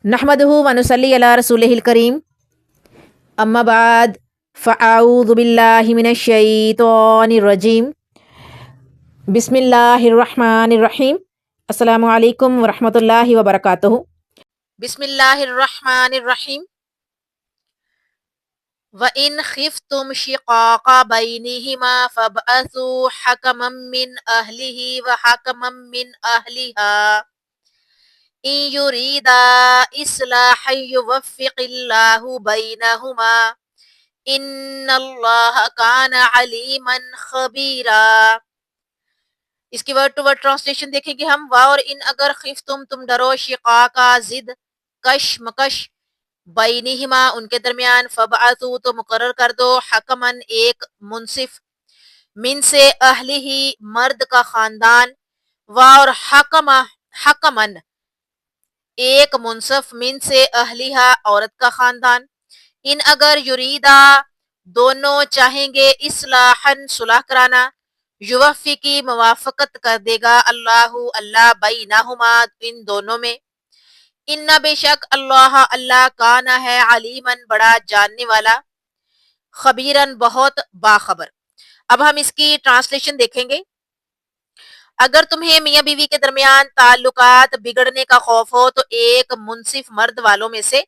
نحمدہ و نصلی علی رسولہ الکریم، اما بعد فاعوذ باللہ من الشیطان الرجیم، بسم اللہ الرحمن الرحیم۔ السلام علیکم ورحمۃ اللہ وبرکاتہ۔ بسم اللہ الرحمن الرحیم۔ وَإِنْ خِفْتُمْ شِقَاقَ بَيْنِهِمَا فَابْعَثُوا حَكَمًا مِّنْ أَهْلِهِ وَحَكَمًا مِّنْ أَهْلِهَا إِنْ يُرِيدَا إِصْلَاحًا يُوَفِّقِ اللَّهُ بَيْنَهُمَا إِنَّ اللَّهَ كَانَ عَلِيمًا خَبِيرًا۔ اس کی ورڈ ٹو ورڈ ٹرانسلیشن دیکھیں گے ہم۔ وا اور ان اگر خفتم ڈرو، شقاقا ضد، کش مکش، بینہما ان کے درمیان، فبعثوا تو مقرر کر دو، حکمن ایک منصف، من سے اہلہ مرد کا خاندان، وا اور حکمن ایک منصف، من سے اہلیہ عورت کا خاندان، ان اگر یریدا دونوں چاہیں گے، اصلاحاً صلح کرانا، یوفقی موافقت کر دے گا اللہ بینہما ان دونوں میں، ان بے شک اللہ کانا ہے، علیماً بڑا جاننے والا، خبیراً بہت باخبر۔ اب ہم اس کی ٹرانسلیشن دیکھیں گے۔ اگر تمہیں میاں بیوی کے درمیان تعلقات بگڑنے کا خوف ہو تو ایک منصف مرد والوں میں سے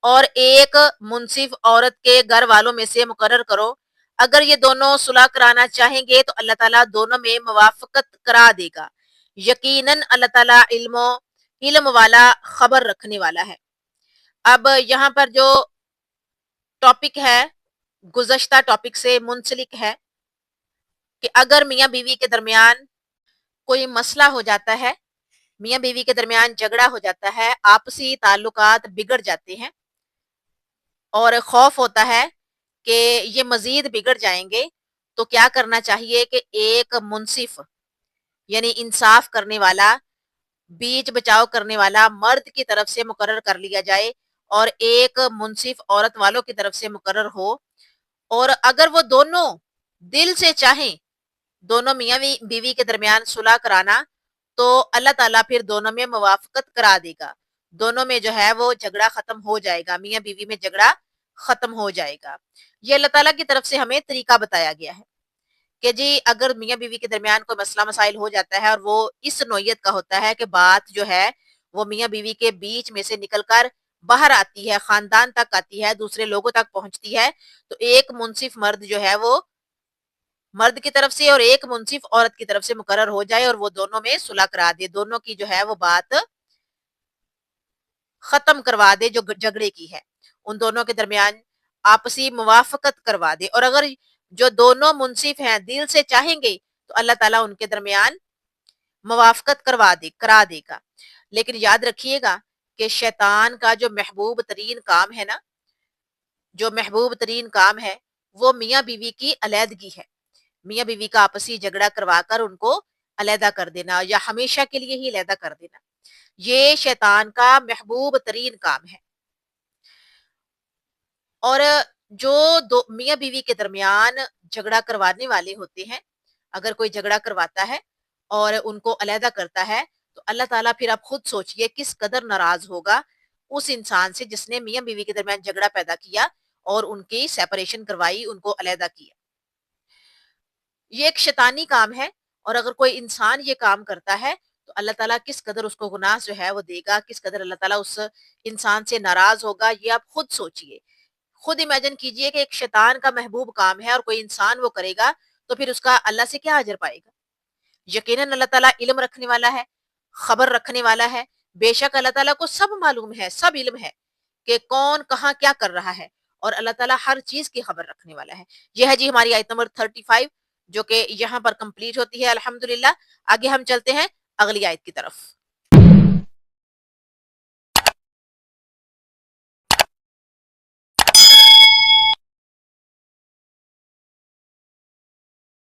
اور ایک منصف عورت کے گھر والوں میں سے مقرر کرو۔ اگر یہ دونوں صلح کرانا چاہیں گے تو اللہ تعالیٰ دونوں میں موافقت کرا دے گا۔ یقیناً اللہ تعالیٰ علم والا، خبر رکھنے والا ہے۔ اب یہاں پر جو ٹاپک ہے گزشتہ ٹاپک سے منسلک ہے کہ اگر میاں بیوی کے درمیان کوئی مسئلہ ہو جاتا ہے، میاں بیوی کے درمیان جھگڑا ہو جاتا ہے، آپسی تعلقات بگڑ جاتے ہیں اور خوف ہوتا ہے کہ یہ مزید بگڑ جائیں گے، تو کیا کرنا چاہیے کہ ایک منصف یعنی انصاف کرنے والا، بیچ بچاؤ کرنے والا مرد کی طرف سے مقرر کر لیا جائے اور ایک منصف عورت والوں کی طرف سے مقرر ہو، اور اگر وہ دونوں دل سے چاہیں دونوں میاں بیوی کے درمیان صلح کرانا تو اللہ تعالیٰ پھر دونوں میں موافقت کرا دے گا، دونوں میں جو ہے وہ جھگڑا ختم ہو جائے گا، میاں بیوی میں جھگڑا ختم ہو جائے گا۔ یہ اللہ تعالیٰ کی طرف سے ہمیں طریقہ بتایا گیا ہے کہ جی اگر میاں بیوی کے درمیان کوئی مسئلہ مسائل ہو جاتا ہے اور وہ اس نوعیت کا ہوتا ہے کہ بات جو ہے وہ میاں بیوی کے بیچ میں سے نکل کر باہر آتی ہے، خاندان تک آتی ہے، دوسرے لوگوں تک پہنچتی ہے، تو ایک منصف مرد جو ہے وہ مرد کی طرف سے اور ایک منصف عورت کی طرف سے مقرر ہو جائے اور وہ دونوں میں صلح کرا دے، دونوں کی جو ہے وہ بات ختم کروا دے جو جھگڑے کی ہے، ان دونوں کے درمیان آپسی موافقت کروا دے، اور اگر جو دونوں منصف ہیں دل سے چاہیں گے تو اللہ تعالیٰ ان کے درمیان موافقت کرا دے گا۔ لیکن یاد رکھیے گا کہ شیطان کا جو محبوب ترین کام ہے نا، جو محبوب ترین کام ہے وہ میاں بیوی کی علیحدگی ہے، میاں بیوی کا آپسی جھگڑا کروا کر ان کو علیحدہ کر دینا یا ہمیشہ کے لیے ہی علیحدہ کر دینا، یہ شیطان کا محبوب ترین کام ہے۔ اور جو دو میاں بیوی کے درمیان جھگڑا کروانے والے ہوتے ہیں، اگر کوئی جھگڑا کرواتا ہے اور ان کو علیحدہ کرتا ہے تو اللہ تعالیٰ پھر آپ خود سوچئے کس قدر ناراض ہوگا اس انسان سے جس نے میاں بیوی کے درمیان جھگڑا پیدا کیا اور ان کی سیپریشن کروائی، ان کو علیحدہ کیا۔ یہ ایک شیطانی کام ہے، اور اگر کوئی انسان یہ کام کرتا ہے تو اللہ تعالیٰ کس قدر اس کو گناہ جو ہے وہ دے گا، کس قدر اللہ تعالیٰ اس انسان سے ناراض ہوگا، یہ آپ خود سوچئے، خود امیجن کیجئے کہ ایک شیطان کا محبوب کام ہے اور کوئی انسان وہ کرے گا تو پھر اس کا اللہ سے کیا اجر پائے گا۔ یقیناً اللہ تعالیٰ علم رکھنے والا ہے، خبر رکھنے والا ہے، بے شک اللہ تعالیٰ کو سب معلوم ہے، سب علم ہے کہ کون کہاں کیا کر رہا ہے، اور اللہ تعالیٰ ہر چیز کی خبر رکھنے والا ہے۔ یہ ہے جی ہماری آیت نمبر 35 جو کہ یہاں پر کمپلیٹ ہوتی ہے الحمدللہ۔ آگے ہم چلتے ہیں اگلی آیت کی طرف۔